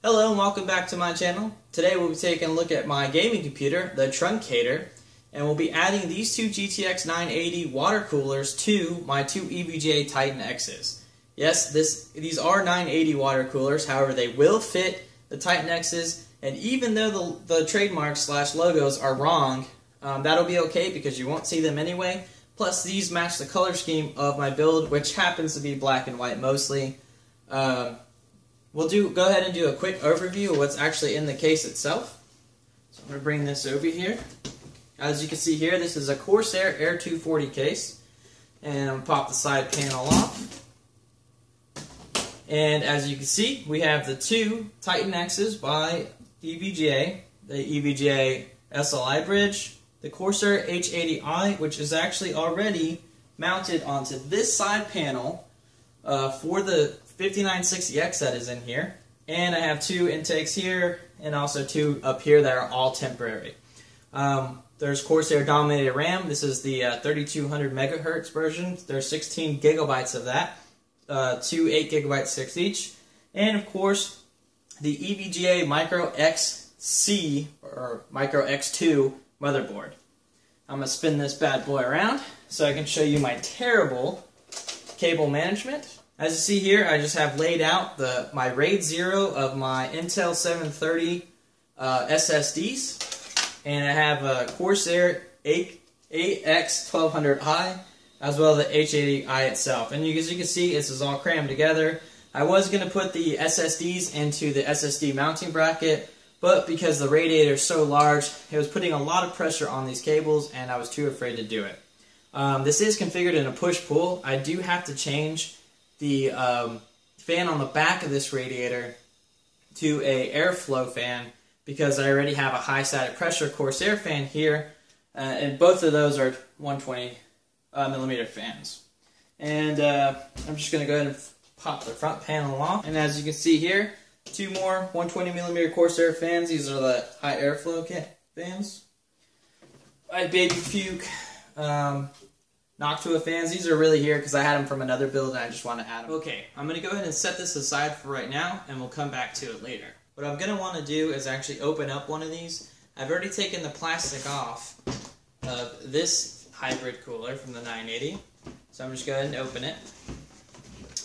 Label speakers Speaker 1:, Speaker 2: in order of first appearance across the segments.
Speaker 1: Hello and welcome back to my channel. Today we'll be taking a look at my gaming computer, the Truncator, and we'll be adding these two GTX 980 water coolers to my two EVGA Titan X's. Yes, these are 980 water coolers, however they will fit the Titan X's, and even though the trademarks / logos are wrong, that'll be okay because you won't see them anyway. Plus these match the color scheme of my build, which happens to be black and white mostly. We'll go ahead and do a quick overview of what's actually in the case itself. So I'm going to bring this over here. As you can see here, this is a Corsair Air 240 case. And I'm going to pop the side panel off. And as you can see, we have the two Titan X's by EVGA, the EVGA SLI bridge, the Corsair H80i, which is actually already mounted onto this side panel for the 5960X that is in here, and I have two intakes here and also two up here that are all temporary. There's Corsair Dominator RAM. This is the 3200 megahertz version. There's 16 gigabytes of that, two 8 gigabyte sticks each, and of course the EVGA Micro XC or Micro X2 motherboard. I'm gonna spin this bad boy around so I can show you my terrible cable management. As you see here, I just have laid out my RAID 0 of my Intel 730 SSDs, and I have a Corsair AX1200i, as well as the H80i itself. And as you can see, this is all crammed together. I was going to put the SSDs into the SSD mounting bracket, but because the radiator is so large, it was putting a lot of pressure on these cables, and I was too afraid to do it. This is configured in a push-pull. I do have to change the fan on the back of this radiator to a airflow fan because I already have a high static pressure Corsair fan here, and both of those are 120 millimeter fans. And I'm just going to go ahead and pop the front panel off, and as you can see here, two more 120 millimeter Corsair fans. These are the high airflow fans. My Baby Fuke Noctua fans. These are really here because I had them from another build and I just want to add them. Okay, I'm going to go ahead and set this aside for right now and we'll come back to it later. What I'm going to want to do is actually open up one of these. I've already taken the plastic off of this hybrid cooler from the 980. So I'm just going to go ahead and open it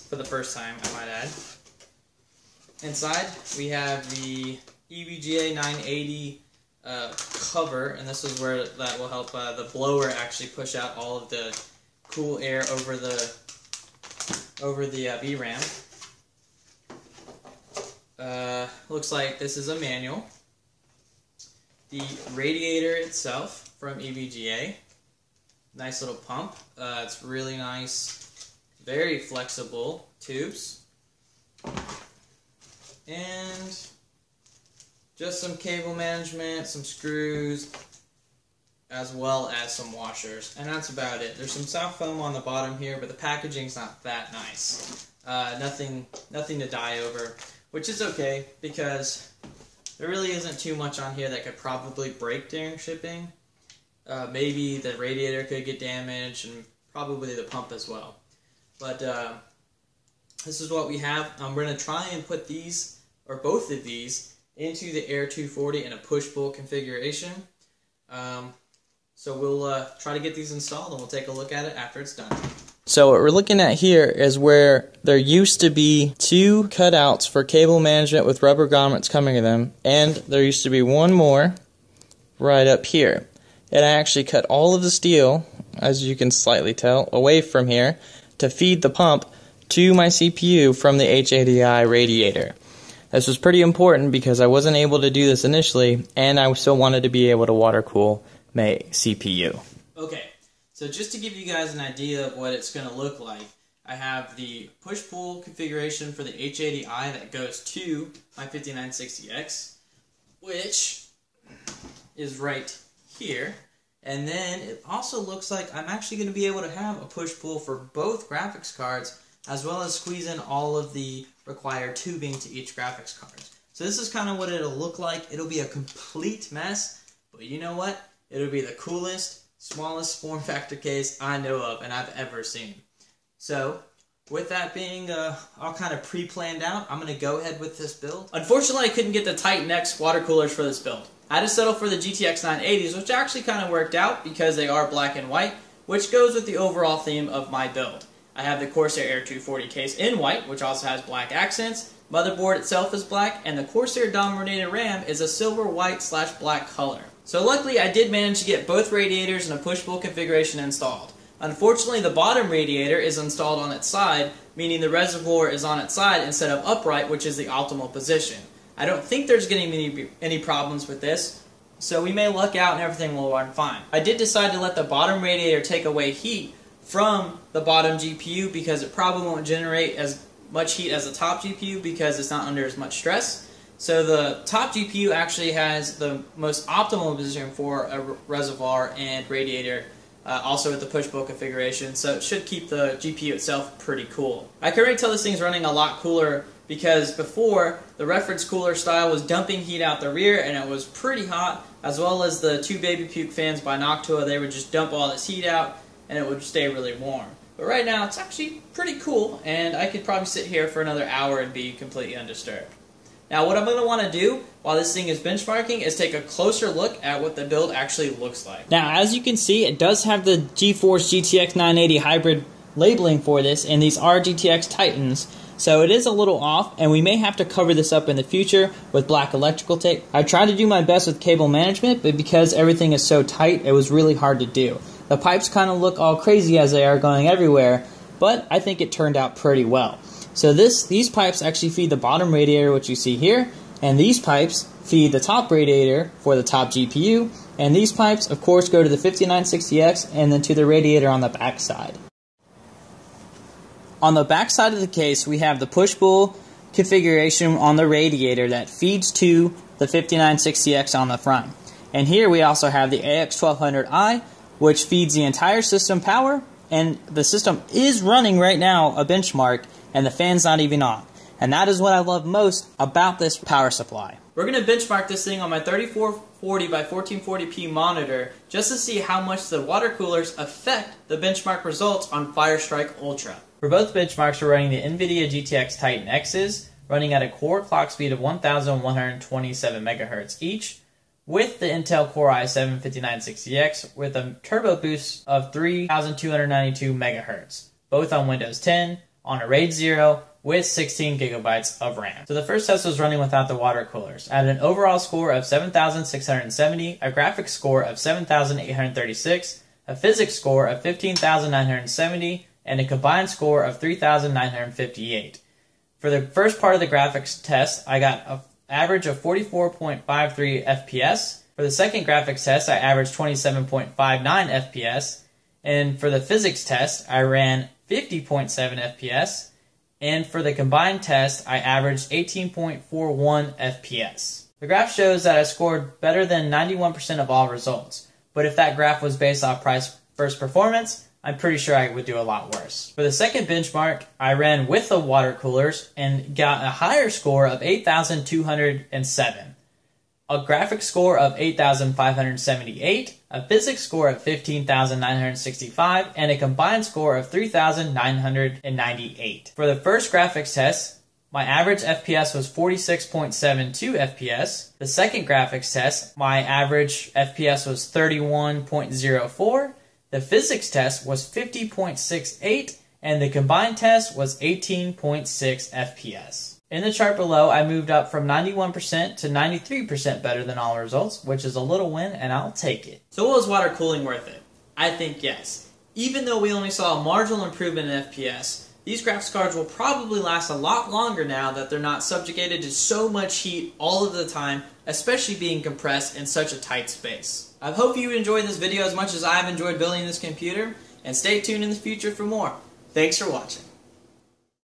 Speaker 1: for the first time, I might add. Inside we have the EVGA 980 cover, and this is where that will help the blower actually push out all of the cool air over the VRAM. Looks like this is a manual. The radiator itself from EVGA, nice little pump. It's really nice, very flexible tubes, and just some cable management, some screws, as well as some washers. And that's about it. There's some soft foam on the bottom here, but the packaging's not that nice. Nothing to die over, which is okay because there really isn't too much on here that could probably break during shipping. Maybe the radiator could get damaged and probably the pump as well. But this is what we have. We're going to try and put these, or both of these, into the Air 240 in a push-pull configuration. So we'll try to get these installed and we'll take a look at it after it's done. So what we're looking at here is where there used to be two cutouts for cable management with rubber grommets coming to them, and there used to be one more right up here. And I actually cut all of the steel, as you can slightly tell, away from here to feed the pump to my CPU from the H80i radiator. This was pretty important because I wasn't able to do this initially, and I still wanted to be able to water cool my CPU. Okay, so just to give you guys an idea of what it's going to look like, I have the push-pull configuration for the H80i that goes to my 5960X, which is right here. And then it also looks like I'm actually going to be able to have a push-pull for both graphics cards, as well as squeeze in all of the required tubing to each graphics card. So this is kind of what it'll look like. It'll be a complete mess, but you know what? It'll be the coolest, smallest form factor case I know of and I've ever seen. So With that being all kind of pre-planned out, I'm going to go ahead with this build. Unfortunately, I couldn't get the Titan X water coolers for this build. I had to settle for the GTX 980s, which actually kind of worked out because they are black and white, which goes with the overall theme of my build. I have the Corsair Air 240 case in white, which also has black accents. Motherboard itself is black, and the Corsair dominated RAM is a silver white / black color. So luckily, I did manage to get both radiators in a push-pull configuration installed. Unfortunately, the bottom radiator is installed on its side, meaning the reservoir is on its side instead of upright, which is the optimal position. I don't think there's going to be any problems with this, so we may luck out and everything will run fine. I did decide to let the bottom radiator take away heat from the bottom GPU because it probably won't generate as much heat as the top GPU because it's not under as much stress. So the top GPU actually has the most optimal position for a reservoir and radiator, also with the push-pull configuration, so it should keep the GPU itself pretty cool. I can already tell this thing's running a lot cooler because before, the reference cooler style was dumping heat out the rear and it was pretty hot, as well as the two Baby Puke fans by Noctua. They would just dump all this heat out and it would stay really warm. But right now, it's actually pretty cool, and I could probably sit here for another hour and be completely undisturbed. Now, what I'm going to want to do while this thing is benchmarking is take a closer look at what the build actually looks like. Now, as you can see, it does have the GeForce GTX 980 hybrid labeling for this, and these are GTX Titans, so it is a little off, and we may have to cover this up in the future with black electrical tape. I tried to do my best with cable management, but because everything is so tight, it was really hard to do. The pipes kind of look all crazy as they are going everywhere, but I think it turned out pretty well. So these pipes actually feed the bottom radiator, which you see here, and these pipes feed the top radiator for the top GPU, and these pipes, of course, go to the 5960X and then to the radiator on the back side. On the back side of the case, we have the push-pull configuration on the radiator that feeds to the 5960X on the front. And here we also have the AX1200i, which feeds the entire system power, and the system is running right now a benchmark, and the fan's not even on. And that is what I love most about this power supply. We're going to benchmark this thing on my 3440 by 1440p monitor just to see how much the water coolers affect the benchmark results on Firestrike Ultra. For both benchmarks, we're running the NVIDIA GTX Titan X's, running at a core clock speed of 1127 MHz each, with the Intel Core i7 5960X with a turbo boost of 3292 MHz, both on Windows 10, on a RAID 0, with 16 GB of RAM. So the first test was running without the water coolers. I had an overall score of 7,670, a graphics score of 7,836, a physics score of 15,970, and a combined score of 3,958. For the first part of the graphics test, I got an average of 44.53 FPS. For the second graphics test, I averaged 27.59 FPS. And for the physics test, I ran 50.7 FPS. And for the combined test, I averaged 18.41 FPS. The graph shows that I scored better than 91% of all results. But if that graph was based off price versus performance, I'm pretty sure I would do a lot worse. For the second benchmark, I ran with the water coolers and got a higher score of 8,207, a graphics score of 8,578, a physics score of 15,965, and a combined score of 3,998. For the first graphics test, my average FPS was 46.72 FPS. The second graphics test, my average FPS was 31.04. The physics test was 50.68, and the combined test was 18.6 FPS. In the chart below, I moved up from 91% to 93% better than all results, which is a little win, and I'll take it. So was water cooling worth it? I think yes. Even though we only saw a marginal improvement in FPS, these graphics cards will probably last a lot longer now that they're not subjugated to so much heat all of the time, especially being compressed in such a tight space. I hope you enjoyed this video as much as I've enjoyed building this computer, and stay tuned in the future for more. Thanks for watching.